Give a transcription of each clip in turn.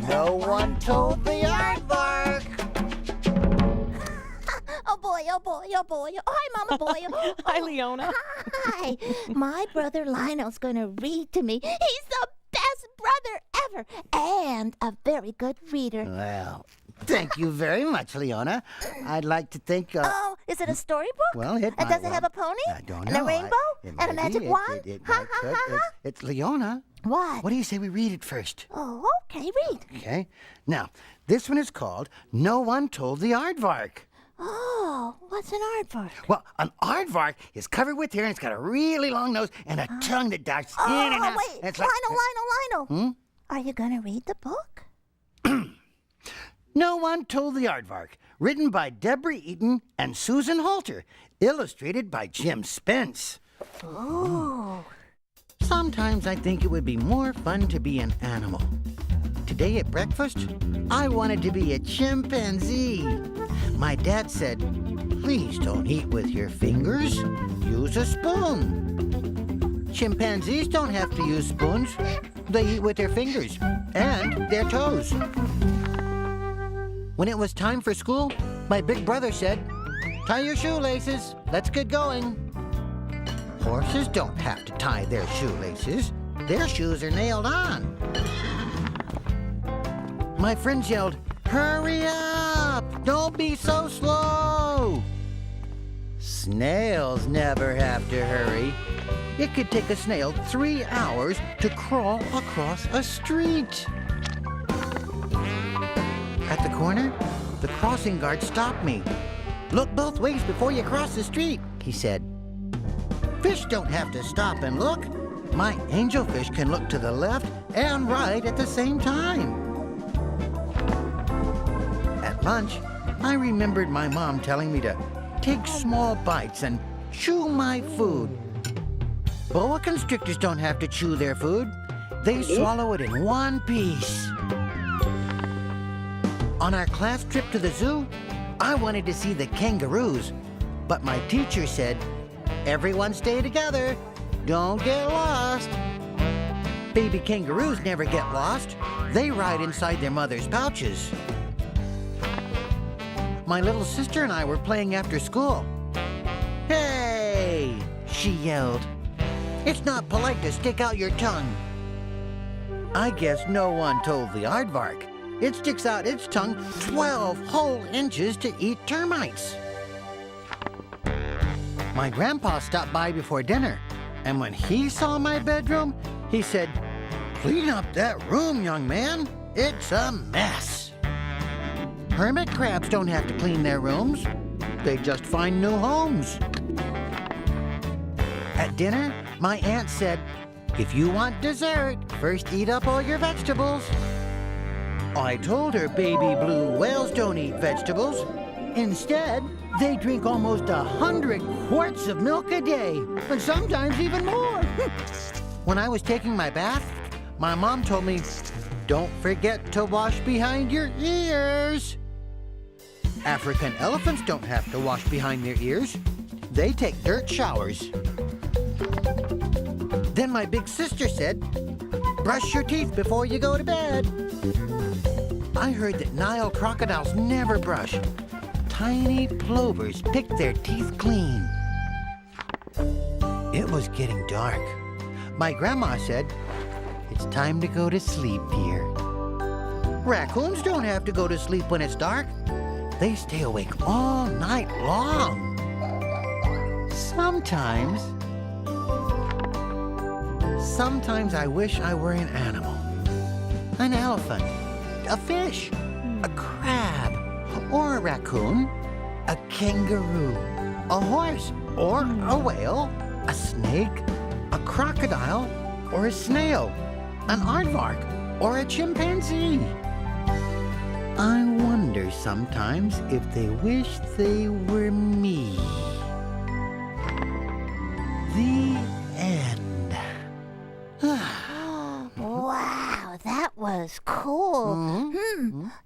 No one told the aardvark. Oh boy, oh boy, oh boy. Oh, hi, Mama Boy. Hi, Leona. Hi. My brother Lionel's going to read to me. He's the best brother ever and a very good reader. Well, thank you very much, Leona. I'd like to think... Oh, is it a storybook? Well, it And does it have a pony? I don't know. And a rainbow? And a magic wand? It's Leona. What? What do you say we read it first? Oh, okay, read. Okay. Now, this one is called No One Told the Aardvark. Oh, what's an aardvark? Well, an aardvark is covered with hair and it's got a really long nose and a tongue that darts in and out. Oh, wait. And it's Lionel. Are you going to read the book? No One Told the Aardvark, written by Deborah Eaton and Susan Halter, illustrated by Jim Spence. Ooh. Sometimes I think it would be more fun to be an animal. Today at breakfast, I wanted to be a chimpanzee. My dad said, please don't eat with your fingers. Use a spoon. Chimpanzees don't have to use spoons. They eat with their fingers and their toes. When it was time for school, my big brother said, tie your shoelaces. Let's get going. Horses don't have to tie their shoelaces. Their shoes are nailed on. My friends yelled, hurry up! Don't be so slow! Snails never have to hurry. It could take a snail 3 hours to crawl across a street. At the corner, the crossing guard stopped me. Look both ways before you cross the street, he said. Fish don't have to stop and look. My angelfish can look to the left and right at the same time. At lunch, I remembered my mom telling me to take small bites and chew my food. Boa constrictors don't have to chew their food. They swallow it in one piece. On our class trip to the zoo, I wanted to see the kangaroos, but my teacher said, everyone stay together. Don't get lost. Baby kangaroos never get lost. They ride inside their mother's pouches. My little sister and I were playing after school. Hey, she yelled. It's not polite to stick out your tongue. I guess no one told the aardvark. It sticks out its tongue 12 whole inches to eat termites. My grandpa stopped by before dinner, and when he saw my bedroom, he said, clean up that room, young man. It's a mess. Hermit crabs don't have to clean their rooms. They just find new homes. At dinner, my aunt said, if you want dessert, first eat up all your vegetables. I told her baby blue whales don't eat vegetables. Instead, they drink almost 100 quarts of milk a day, and sometimes even more. When I was taking my bath, my mom told me, don't forget to wash behind your ears. African elephants don't have to wash behind their ears. They take dirt showers. Then my big sister said, brush your teeth before you go to bed. I heard that Nile crocodiles never brush. Tiny plovers pick their teeth clean. It was getting dark. My grandma said, it's time to go to sleep, dear. Raccoons don't have to go to sleep when it's dark. They stay awake all night long. Sometimes I wish I were an animal. An elephant, a fish, a crab, or a raccoon, a kangaroo, a horse, or a whale, a snake, a crocodile, or a snail, an aardvark, or a chimpanzee. I wonder sometimes if they wish they were me. The end. Wow, that was cool.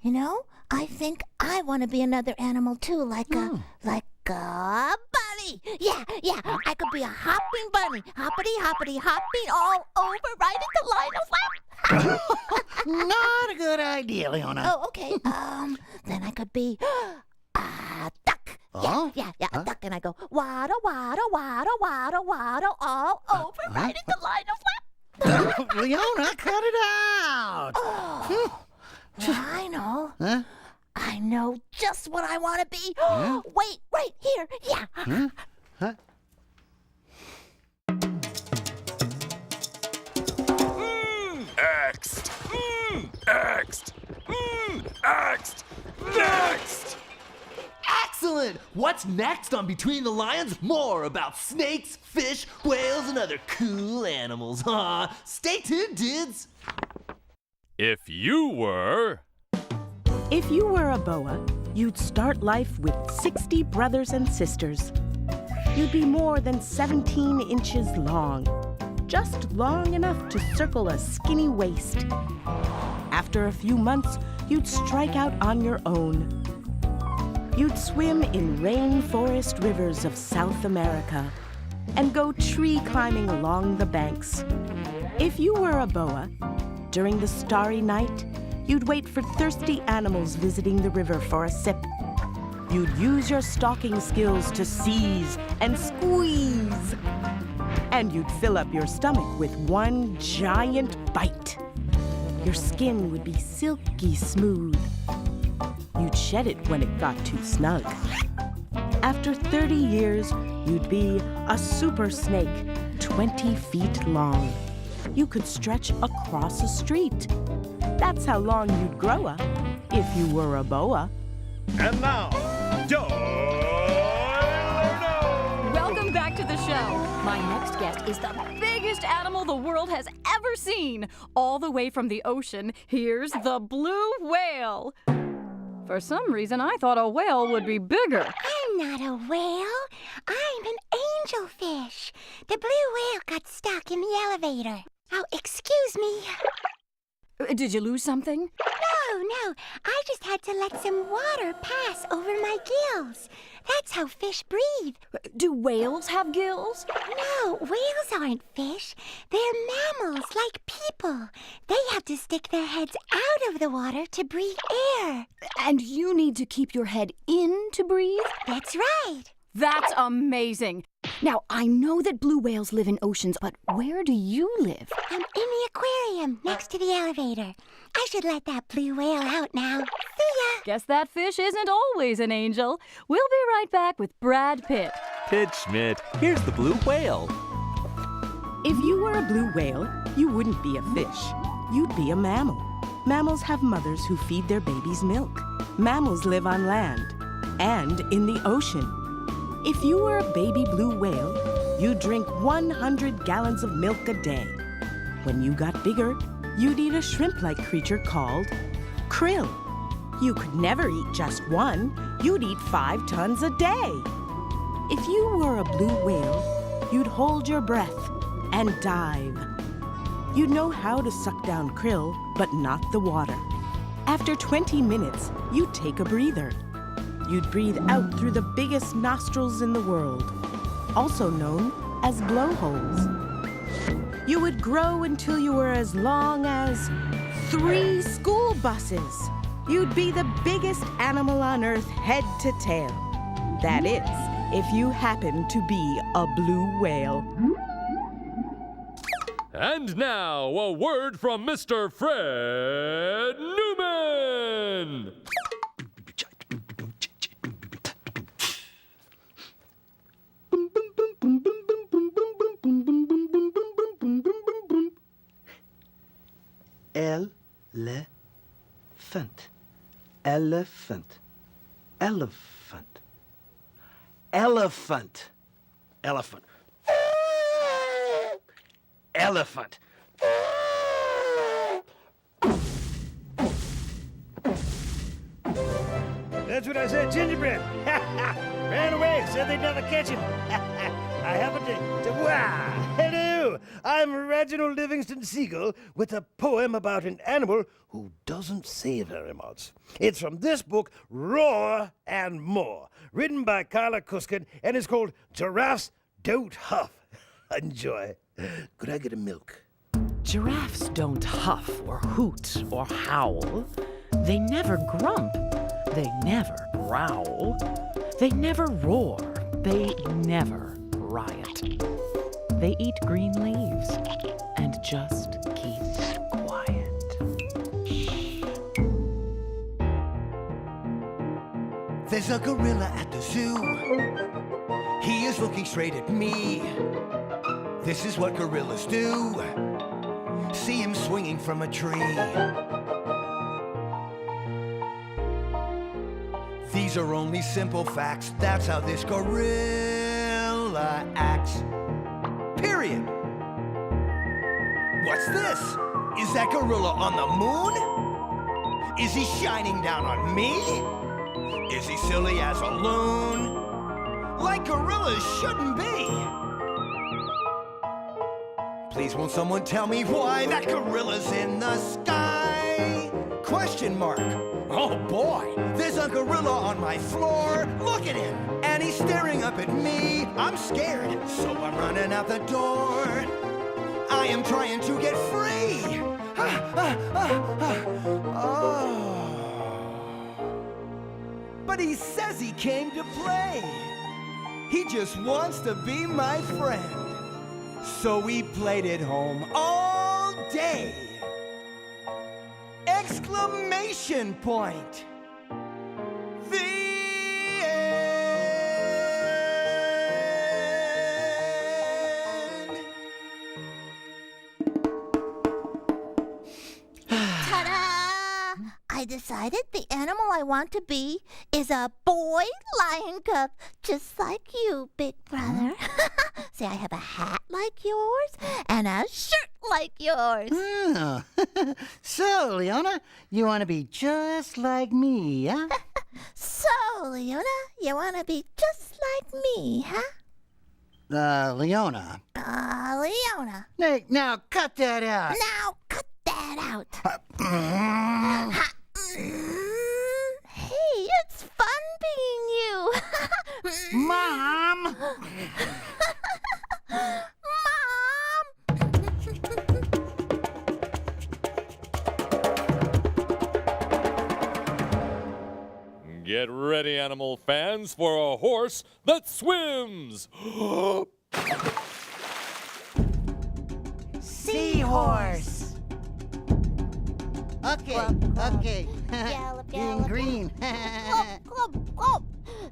You know, I think I want to be another animal too, like a bunny. bunny. Yeah, I could be a hopping bunny. Hoppity, hoppity, hopping all over right into Lionel's lap. Not a good idea, Leona. Oh, okay. Then I could be a duck. Oh? Yeah, a duck. And I go waddle, waddle, waddle, waddle, waddle all over right into Lionel's lap. Leona, cut it out. Oh, I know. Huh? I know just what I want to be. Huh? Wait, right here. Yeah. Huh? Huh? Next! Next! Next! Next! Excellent! What's next on Between the Lions? More about snakes, fish, whales, and other cool animals. Stay tuned, dudes! If you were... If you were a boa, you'd start life with 60 brothers and sisters. You'd be more than 17 inches long, just long enough to circle a skinny waist. After a few months, you'd strike out on your own. You'd swim in rainforest rivers of South America and go tree climbing along the banks. If you were a boa, during the starry night, you'd wait for thirsty animals visiting the river for a sip. You'd use your stalking skills to seize and squeeze. And you'd fill up your stomach with one giant bite. Your skin would be silky smooth. You'd shed it when it got too snug. After 30 years, you'd be a super snake, 20 feet long. You could stretch across a street. That's how long you'd grow up if you were a boa. And now, Welcome back to the show. My next guest is the biggest animal the world has ever seen. All the way from the ocean, here's the blue whale. For some reason, I thought a whale would be bigger. I'm not a whale. I'm an angelfish. The blue whale got stuck in the elevator. Oh, excuse me. Did you lose something? No. I just had to let some water pass over my gills. That's how fish breathe. Do whales have gills? No, whales aren't fish. They're mammals like people. They have to stick their heads out of the water to breathe air. And you need to keep your head in to breathe? That's right. That's amazing. Now, I know that blue whales live in oceans, but where do you live? I'm in the aquarium next to the elevator. I should let that blue whale out now. See ya. Guess that fish isn't always an angel. We'll be right back with Brad Pitt. Pitt Schmidt, here's the blue whale. If you were a blue whale, you wouldn't be a fish. You'd be a mammal. Mammals have mothers who feed their babies milk. Mammals live on land and in the ocean. If you were a baby blue whale, you'd drink 100 gallons of milk a day. When you got bigger, you'd eat a shrimp-like creature called krill. You could never eat just one. You'd eat 5 tons a day. If you were a blue whale, you'd hold your breath and dive. You'd know how to suck down krill, but not the water. After 20 minutes, you'd take a breather. You'd breathe out through the biggest nostrils in the world, also known as blowholes. You would grow until you were as long as 3 school buses. You'd be the biggest animal on Earth head to tail. That is, if you happen to be a blue whale. And now, a word from Mr. Fred Newman! Elephant. Elephant. Elephant. Elephant. Elephant. Elephant. That's what I said, gingerbread. Ran away, said they'd never catch him. I happened to wow, hello. I'm Reginald Livingston Seagull with a poem about an animal who doesn't say very much. It's from this book, Roar and More, written by Carla Cuskin, and it's called Giraffes Don't Huff. Enjoy. Could I get a milk? Giraffes don't huff or hoot or howl. They never grump. They never growl. They never roar. They never riot. They eat green leaves and just keep quiet. There's a gorilla at the zoo. He is looking straight at me. This is what gorillas do. See him swinging from a tree. These are only simple facts. That's how this gorilla acts. Period. What's this? Is that gorilla on the moon? Is he shining down on me? Is he silly as a loon? Like gorillas shouldn't be. Please won't someone tell me why that gorilla's in the sky? Question mark. Oh boy, there's a gorilla on my floor. Look at him, and he's staring up at me. I'm scared, so I'm running out the door. I am trying to get free. Oh. But he says he came to play. He just wants to be my friend. So we played it home all day. Exclamation point. The end. Ta-da! I decided the animal I want to be is a boy lion cub, just like you, big brother. See, I have a hat like yours and a shirt like yours. Oh. So, Leona, you want to be just like me, huh? So, Leona, you want to be just like me, huh? Leona. Leona. Hey, now cut that out. Now cut that out. Hey, it's fun being you. Mom! Mom! Get ready, animal fans, for a horse that swims. Seahorse. Okay, okay. Gallop, Being gallop. green. Glub, glub, glub.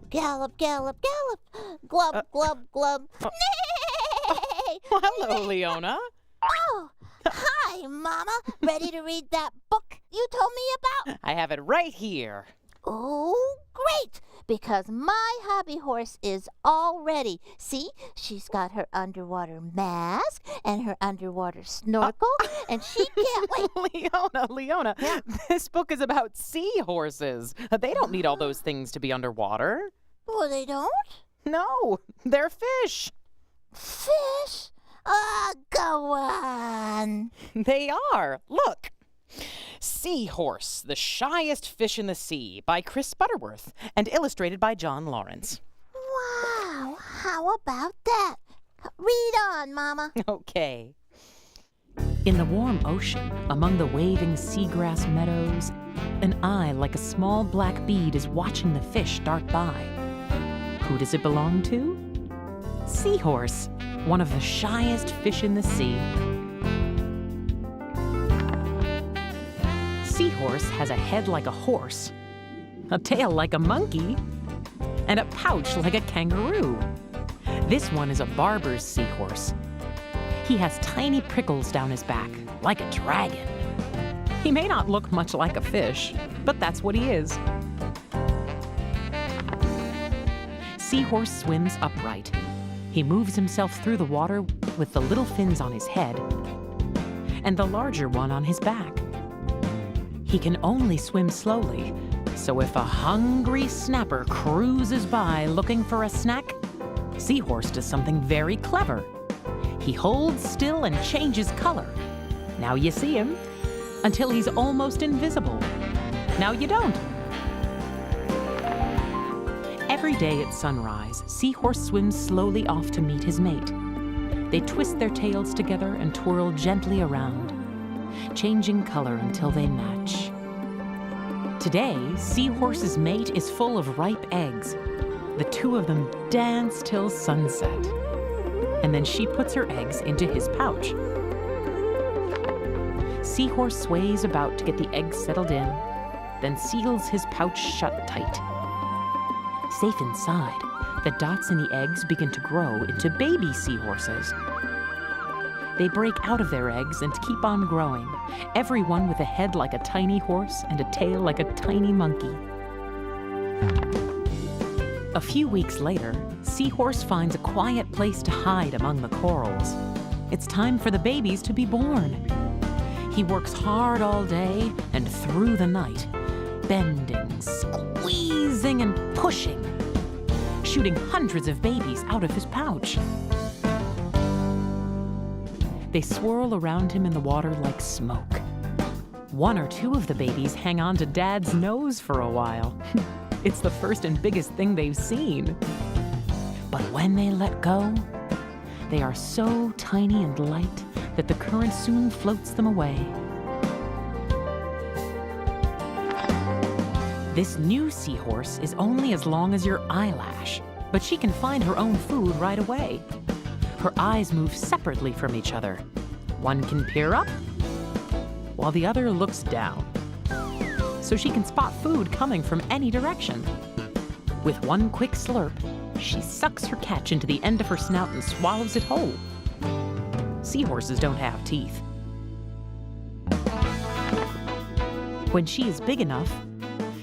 Gallop, gallop, gallop. Glub, glub, glub. Nay! Hello, Leona. Oh, hi, Mama. Ready to read that book you told me about? I have it right here. Oh, great, because my hobby horse is all ready. See, she's got her underwater mask and her underwater snorkel, and she can't wait. Leona, this book is about seahorses. They don't need all those things to be underwater. Oh, they don't? No, they're fish. Fish? Go on. They are. Look. Seahorse, the Shyest Fish in the Sea by Chris Butterworth and illustrated by John Lawrence. Wow, how about that? Read on, Mama. Okay. In the warm ocean, among the waving seagrass meadows, an eye like a small black bead is watching the fish dart by. Who does it belong to? Seahorse, one of the shyest fish in the sea. Seahorse has a head like a horse, a tail like a monkey, and a pouch like a kangaroo. This one is a barber's seahorse. He has tiny prickles down his back, like a dragon. He may not look much like a fish, but that's what he is. Seahorse swims upright. He moves himself through the water with the little fins on his head and the larger one on his back. He can only swim slowly, so if a hungry snapper cruises by looking for a snack, Seahorse does something very clever. He holds still and changes color. Now you see him, until he's almost invisible. Now you don't. Every day at sunrise, Seahorse swims slowly off to meet his mate. They twist their tails together and twirl gently around, changing color until they match. Today, Seahorse's mate is full of ripe eggs. The two of them dance till sunset. And then she puts her eggs into his pouch. Seahorse sways about to get the eggs settled in, then seals his pouch shut tight. Safe inside, the dots in the eggs begin to grow into baby seahorses. They break out of their eggs and keep on growing, every one with a head like a tiny horse and a tail like a tiny monkey. A few weeks later, Seahorse finds a quiet place to hide among the corals. It's time for the babies to be born. He works hard all day and through the night, bending, squeezing, and pushing, shooting hundreds of babies out of his pouch. They swirl around him in the water like smoke. One or two of the babies hang on to Dad's nose for a while. It's the first and biggest thing they've seen. But when they let go, they are so tiny and light that the current soon floats them away. This new seahorse is only as long as your eyelash, but she can find her own food right away. Her eyes move separately from each other. One can peer up, while the other looks down. So she can spot food coming from any direction. With one quick slurp, she sucks her catch into the end of her snout and swallows it whole. Seahorses don't have teeth. When she is big enough,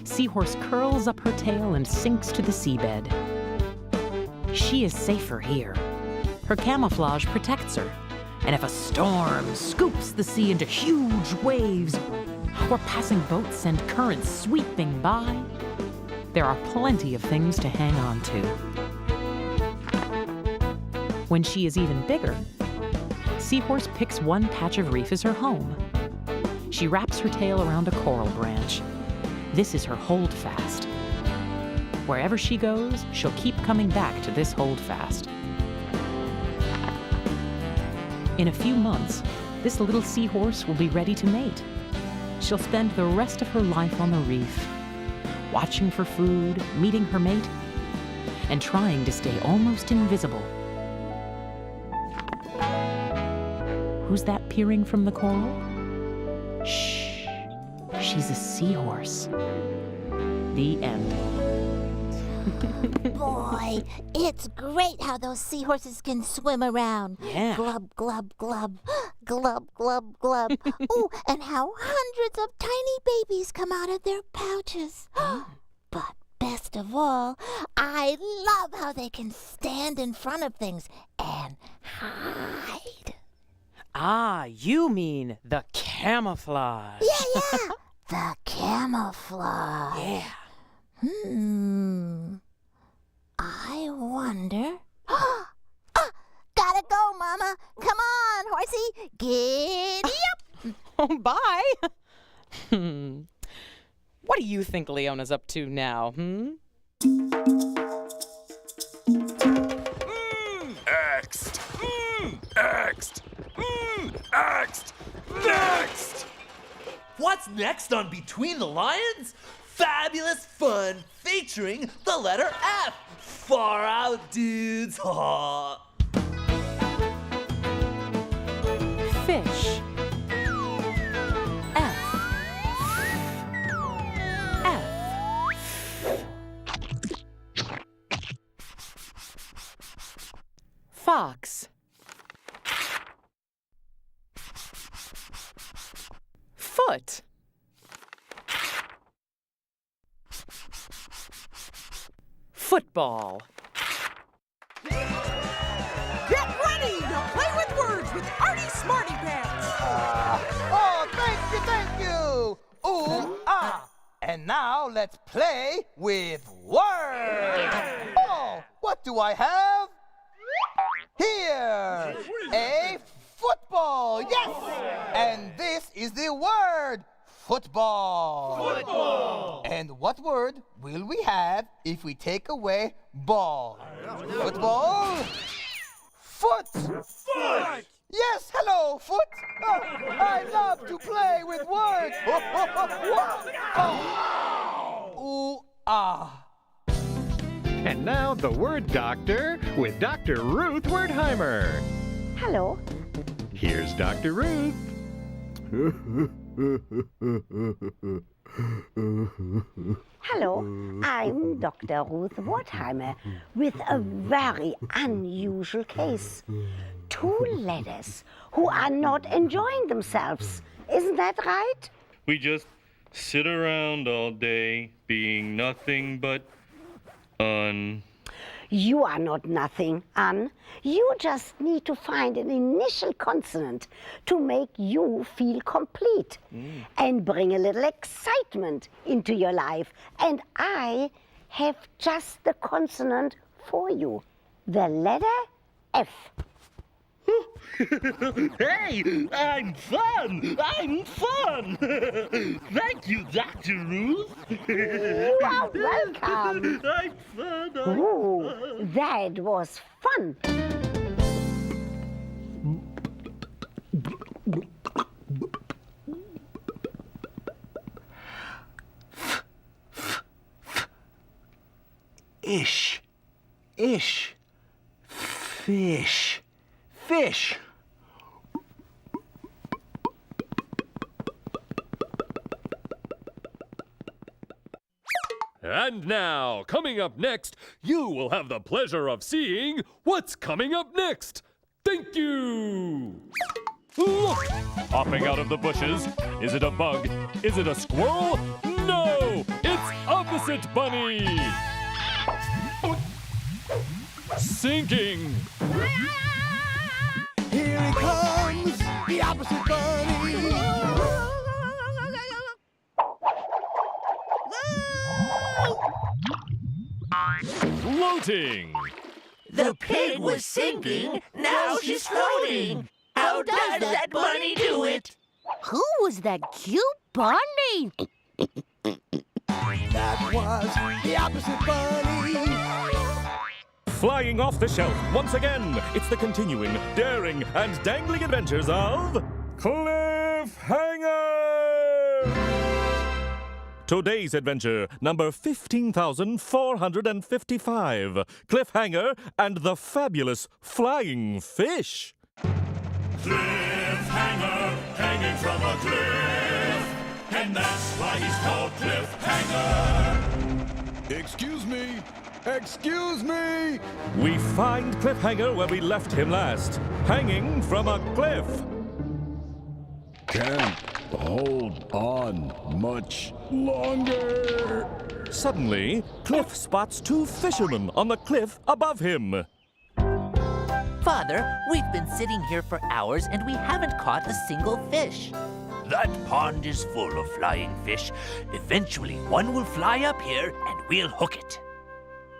Seahorse curls up her tail and sinks to the seabed. She is safer here. Her camouflage protects her, and if a storm scoops the sea into huge waves, or passing boats send currents sweeping by, there are plenty of things to hang on to. When she is even bigger, Seahorse picks one patch of reef as her home. She wraps her tail around a coral branch. This is her holdfast. Wherever she goes, she'll keep coming back to this holdfast. In a few months, this little seahorse will be ready to mate. She'll spend the rest of her life on the reef, watching for food, meeting her mate, and trying to stay almost invisible. Who's that peering from the coral? Shh, she's a seahorse. The end. Boy, it's great how those seahorses can swim around. Yeah. Glub, glub, glub. Glub, glub, glub. Ooh, and how hundreds of tiny babies come out of their pouches. But best of all, I love how they can stand in front of things and hide. Ah, you mean the camouflage. Yeah. The camouflage. Yeah. I wonder. Gotta go, Mama. Come on, horsey. Giddy up. Oh, bye. What do you think Leona's up to now, Next! Next! Next! Next! What's next on Between the Lions? Fabulous fun featuring the letter F. Far out, dudes. Aw. Fish. F. Fox. Foot. Football. Get ready to play with words with Artie Smarty Pants. Oh, thank you. Ooh, ah. And now let's play with words. Oh, what do I have? Here. A football. Yes. And this is the word football. Football. And what word will we have if we take away ball? Football. Foot. Foot. Yes, hello, Foot. I love to play with words. Ooh, ah. And now the Word Doctor with Dr. Ruth Wertheimer. Hello. Here's Dr. Ruth. Hello, I'm Dr. Ruth Wertheimer with a very unusual case. 2 letters who are not enjoying themselves. Isn't that right? We just sit around all day being nothing but You are not nothing, Anne. You just need to find an initial consonant to make you feel complete and bring a little excitement into your life. And I have just the consonant for you, the letter F. Hey, I'm fun! I'm fun! Thank you, Dr. Ruth. You are welcome. I'm fun. Ooh, that was fun. Ish. Ish. Fish. Fish. And now, coming up next, you will have the pleasure of seeing what's coming up next. Thank you! Look! Popping out of the bushes. Is it a bug? Is it a squirrel? No! It's Opposite Bunny! Sinking! Here he comes, the Opposite Bunny. Floating! The pig was sinking, now she's floating. How does that bunny do it? Who was that cute bunny? That was the Opposite Bunny. Flying off the shelf once again, it's the continuing, daring, and dangling adventures of Cliffhanger! Today's adventure, number 15,455, Cliffhanger and the Fabulous Flying Fish. Cliffhanger, hanging from a cliff, and that's why he's called Cliffhanger. Excuse me! Excuse me! We find Cliffhanger where we left him last, hanging from a cliff. Can't hold on much longer. Suddenly, Cliff spots 2 fishermen on the cliff above him. Father, we've been sitting here for hours and we haven't caught a single fish. That pond is full of flying fish. Eventually, one will fly up here and we'll hook it.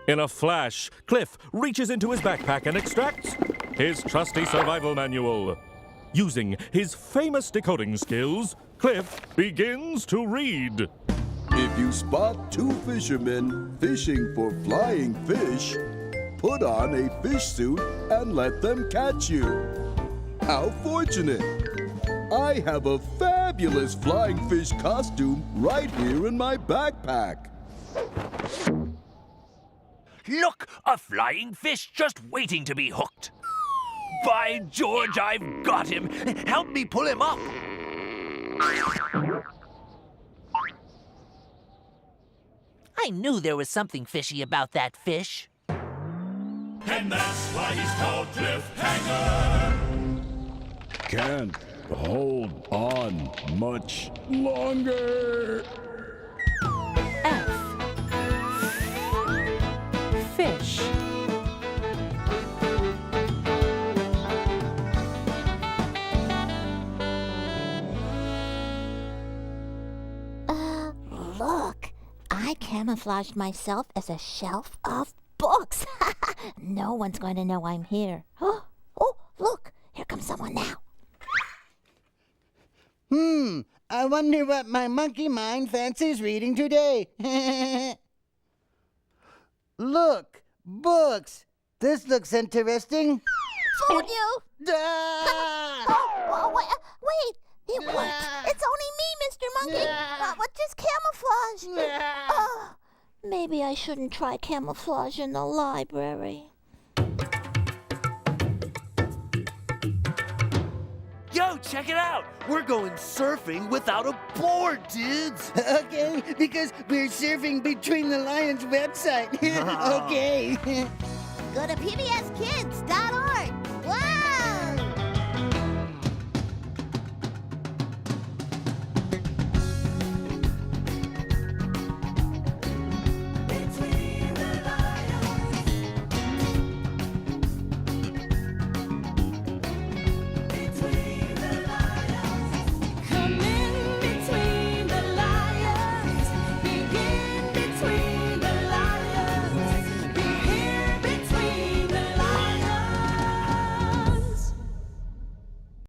In a flash, Cliff reaches into his backpack and extracts his trusty survival manual. Using his famous decoding skills, Cliff begins to read. If you spot 2 fishermen fishing for flying fish, put on a fish suit and let them catch you. How fortunate! I have a fabulous flying fish costume right here in my backpack. Look, a flying fish just waiting to be hooked. By George, I've got him. Help me pull him up. I knew there was something fishy about that fish. And that's why he's called Cliffhanger. Can't hold on much longer. F. Fish. Look, I camouflaged myself as a shelf of books. No one's going to know I'm here. Look, here comes someone now. I wonder what my monkey mind fancies reading today. Look, books. This looks interesting. Fooled you? Oh, wait. It worked. It's only me, Mr. Monkey. But just camouflage. Oh, maybe I shouldn't try camouflage in the library. Yo, check it out! We're going surfing without a board, dudes! Okay, because we're surfing between the Lions website. Okay. Go to pbskids.org.